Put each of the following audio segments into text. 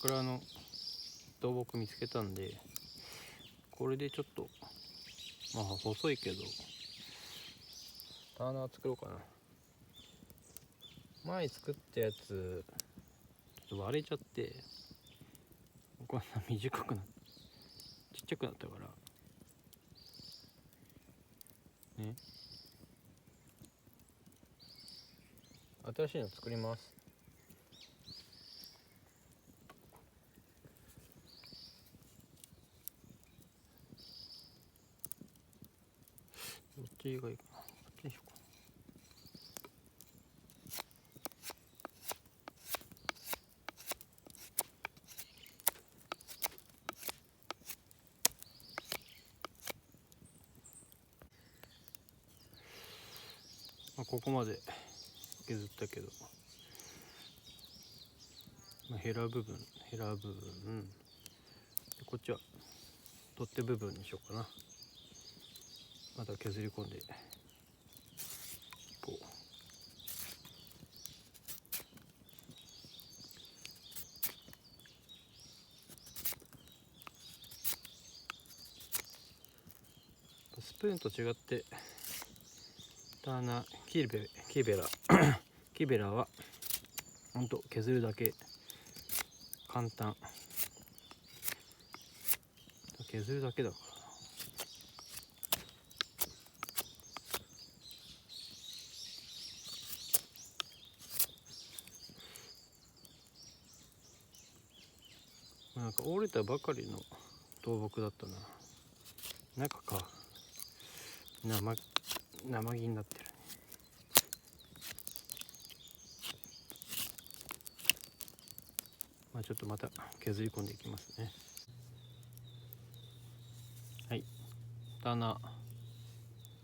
桜の倒木見つけたんで、これでちょっとまあ細いけどターナー作ろうかな。前作ったやつちょっと割れちゃって、こんな短くなっちっちゃくなったからね。新しいの作ります。どっちがいいかな。こっちにしようかな。ここまで削ったけど、ヘラ部分でこっちは取っ手部分にしようかな。また削り込んでこう。スプーンと違ってターナーキーベラはほんと削るだけ簡単。削るだけだからなんか折れたばかりの倒木だったな。中か生木になってるね。まあちょっとまた削り込んでいきますね。はい、ターナー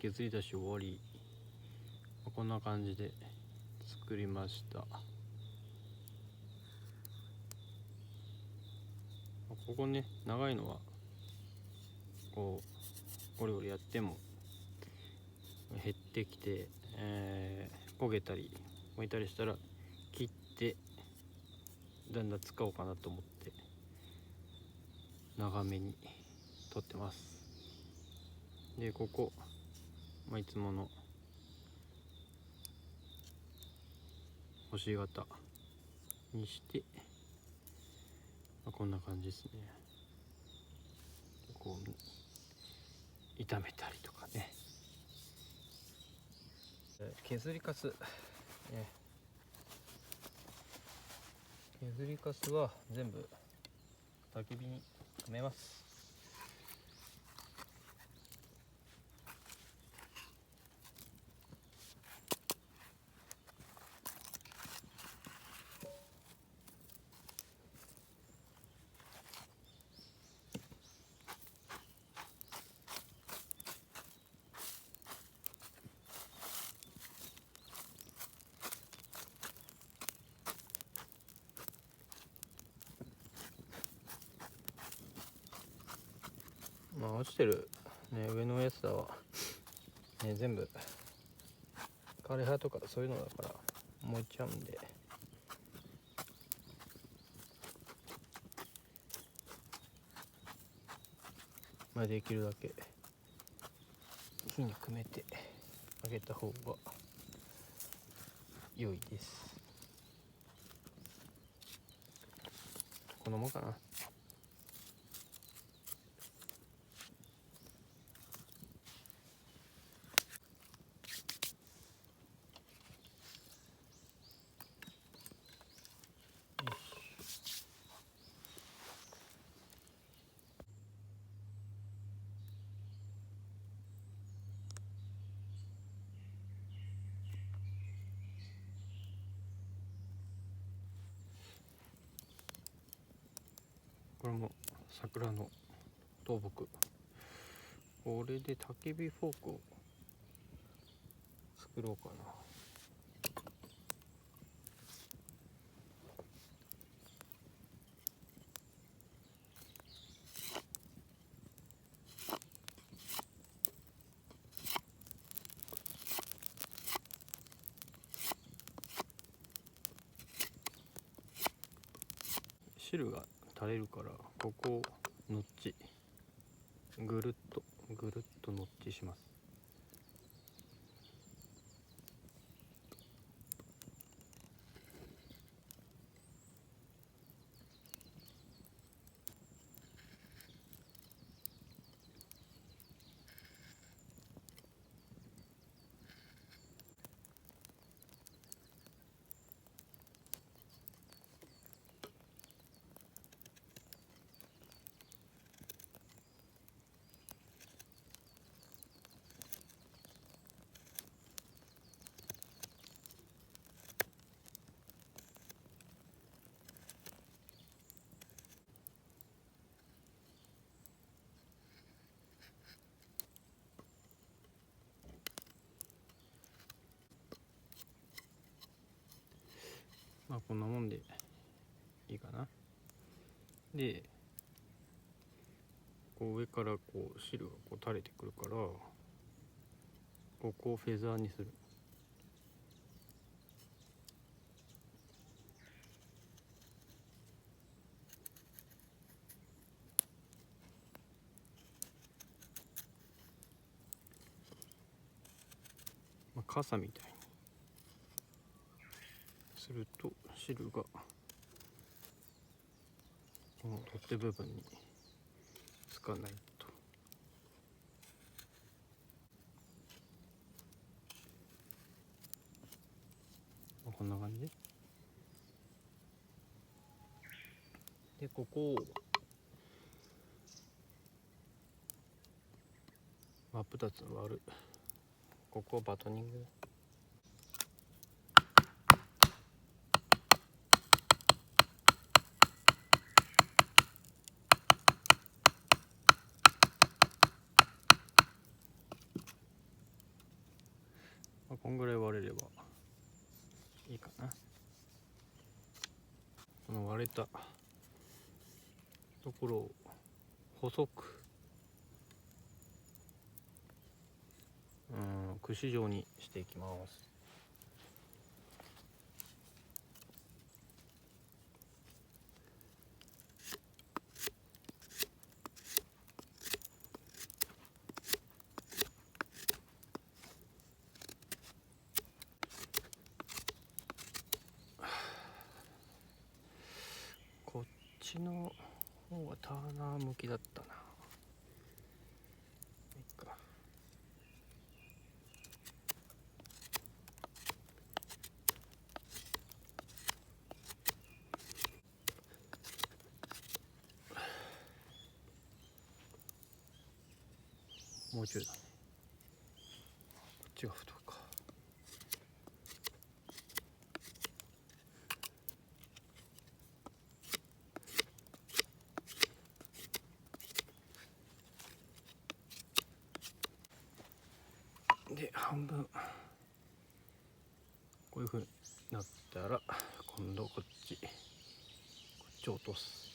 削り出し終わり。こんな感じで作りました。ここね、長いのはこうゴリゴリやっても減ってきて、焦げたり燃えたりしたら切ってだんだん使おうかなと思って長めに取ってます。でここ、いつもの星型にして、こんな感じですね。こう炒めたりとかね。削りかす、削りかすは全部焚き火に埋めます。落ちてる、上のやつだわ、全部枯葉とかそういうのだから燃えちゃうんで、できるだけ火にくめてあげた方が良いです。このもんかな。これも桜の倒木。これで焚き火フォークを作ろうかな。汁が垂れるから、ここをノッチぐるっとノッチします。まあこんなもんでいいかな。でこう上からこう汁がこう垂れてくるから、ここをフェザーにする。まあ、傘みたいにすると汁がこの取っ手部分につかないと。こんな感じで、ここを真っ二つ割る。ここをバトニング。こんぐらい割れればいいかな。この割れたところを細く串状にしていきます。こっちの方がターナー向きだったな。いいか。もうちょいだね。こっちが太いか。で半分こういう風になったら、今度こっちを落とす。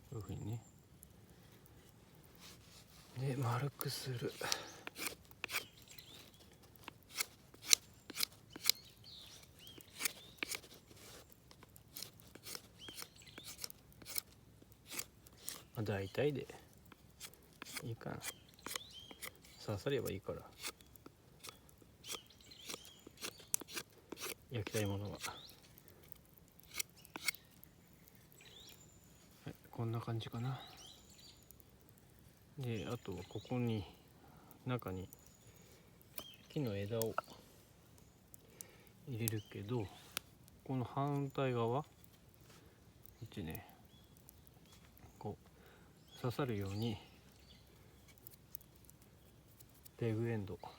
こういう風にね。で丸くする。大体でいいかな。刺さればいいから、焼きたいものは。はい、こんな感じかな。であとはここに中に木の枝を入れるけど、この反対側こっちね、こう刺さるようにペグエンド、こ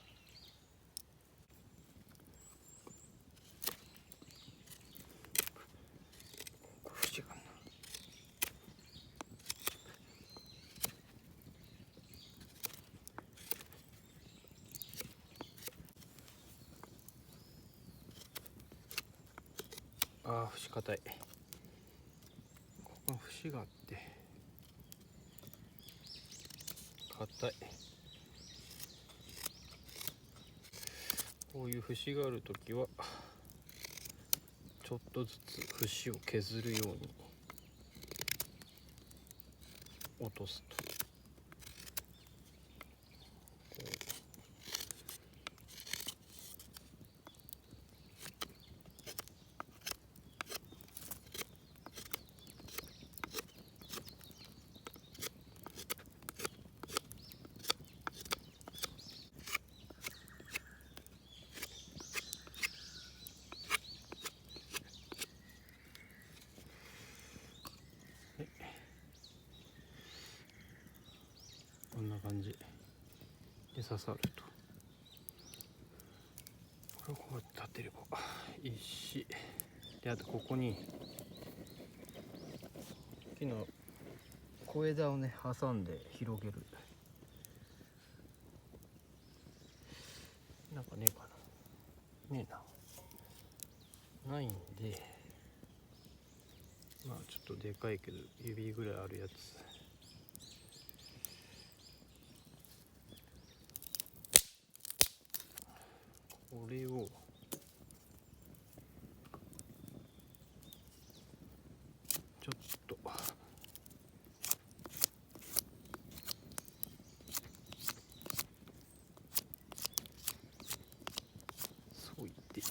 れ違うな。ああ節硬い。ここに節があって硬い。こういう節があるときはちょっとずつ節を削るように落とすと、こんな感じで刺さると、これをこうやって立てればいいし、であとここに木の小枝をね挟んで広げる。なんかねえかな、ねえな、ないんで、まあちょっとでかいけど指ぐらいあるやつ、これをちょっとそいて、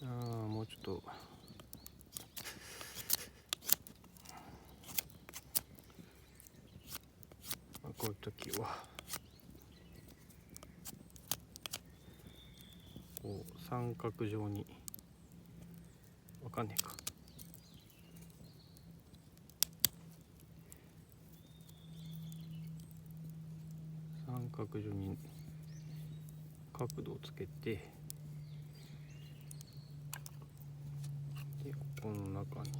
もうちょっとこういう時はこう三角状に、わかんねえか、三角状に角度をつけて、でこの中に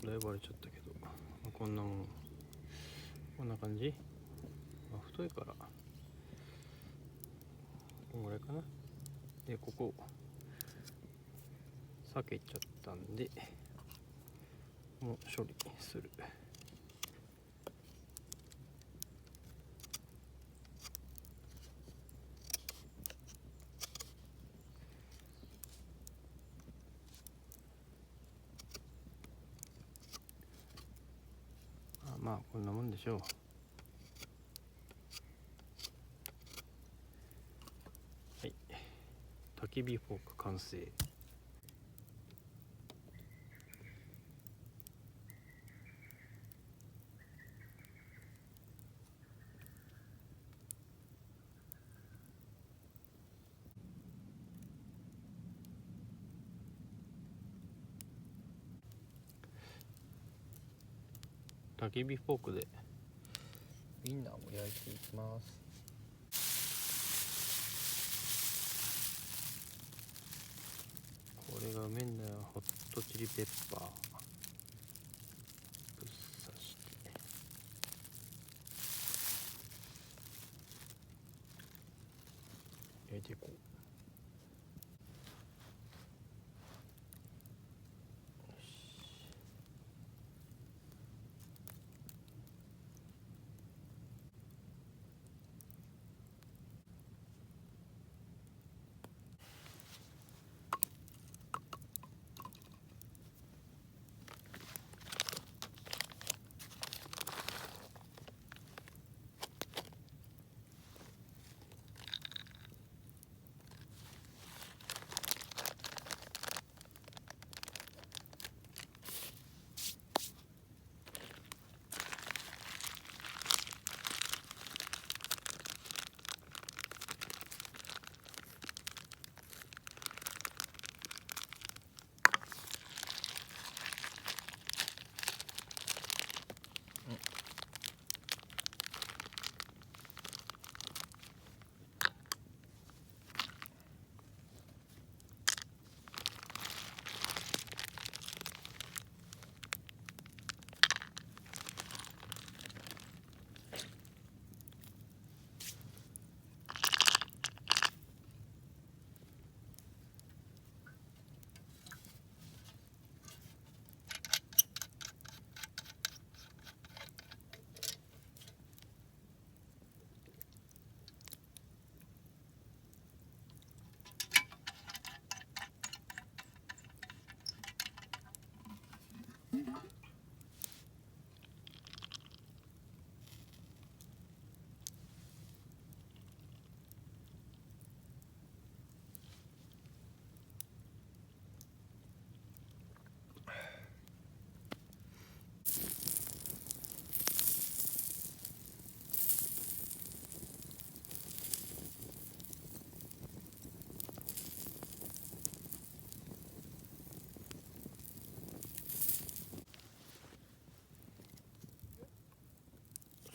だいぶ割れちゃったけど、こんなもん、こんな感じ、太いからこんぐらいかな。でここ裂けちゃったんでもう処理する。まあこんなもんでしょう。はい、焚き火フォーク完成。焚き火フォークでウインナーを焼いていきます。これがうめんだよ。ホットチリペッパーぶっ刺して焼いていこう。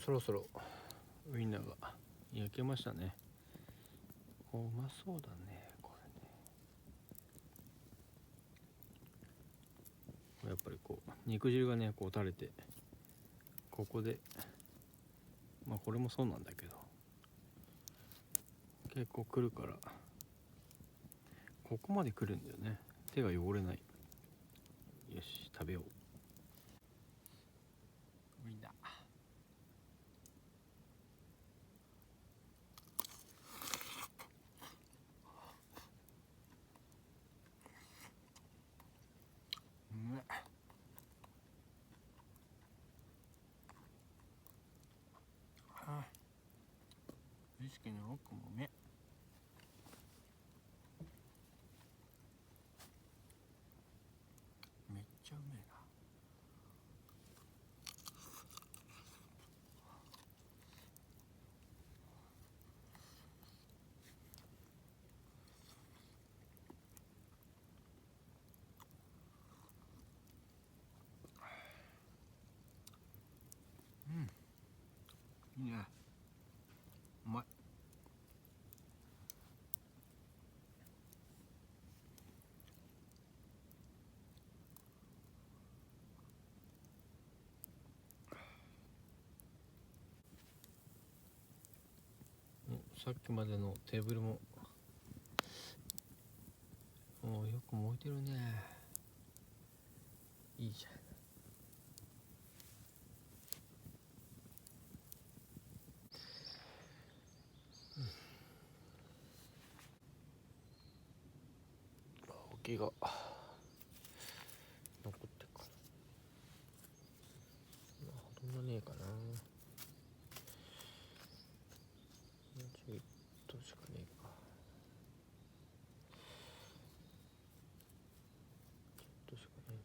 そろそろウインナーが焼けましたね。うまそうだねこれね。やっぱりこう肉汁がねこう垂れて、ここでまあこれもそうなんだけど結構くるから、ここまでくるんだよね。手が汚れない。よし食べよう。ウインナーウイスキーのロックもねめっちゃうめえな。いいね、うまい。さっきまでのテーブルももうよく燃えてるね。いいじゃん。青木が残ってるかな。まあほとんどねえかな。ちょっとしかねえか。ちょっとしかねえ。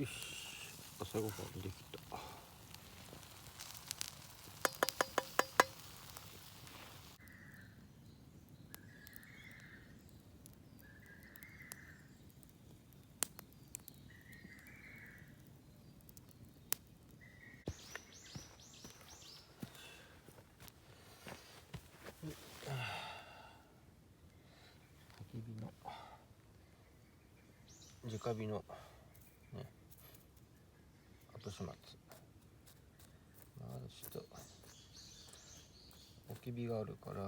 よし、朝ごはんできた。焚き火の直火のね後始末。まだちょっと置き火があるから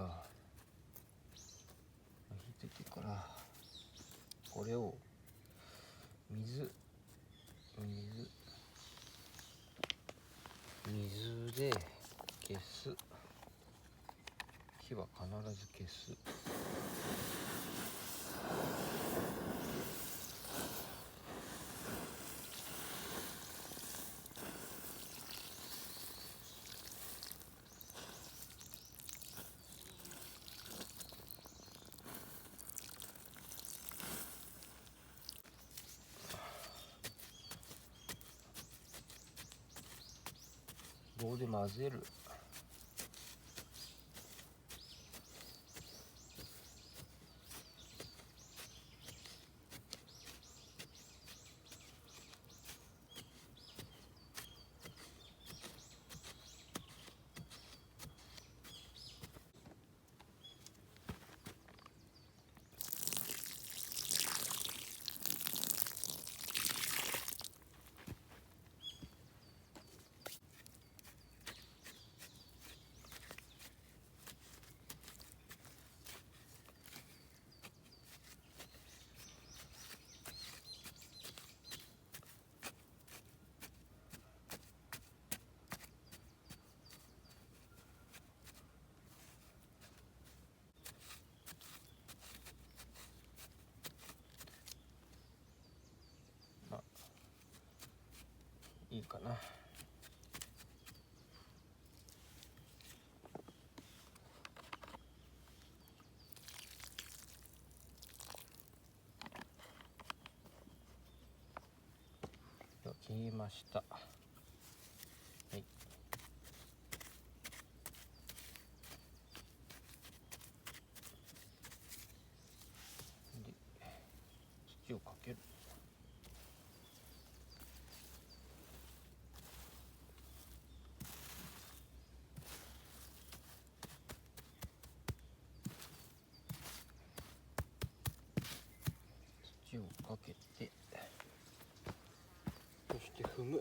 引いててから、これを水で消す。火は必ず消す。棒で混ぜる。かな。切りました。はい。で、土をかける。土をかけて、そして踏む。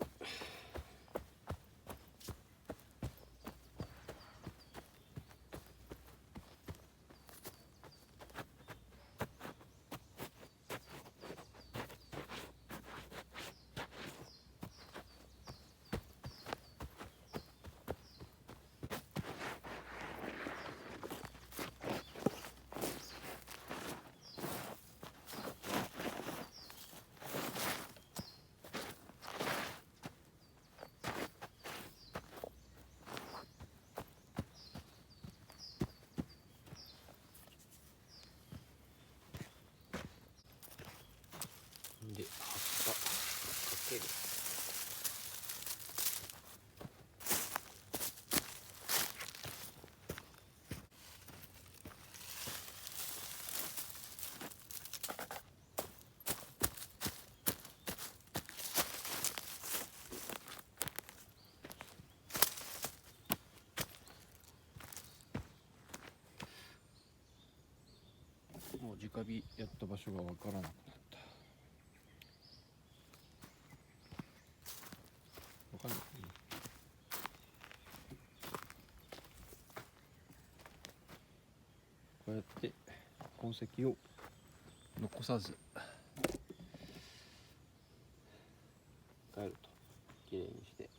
で、葉っぱかける。もう直火やった場所がわからなくなった。わかんない。こうやって痕跡を残さず帰ると、きれいにして。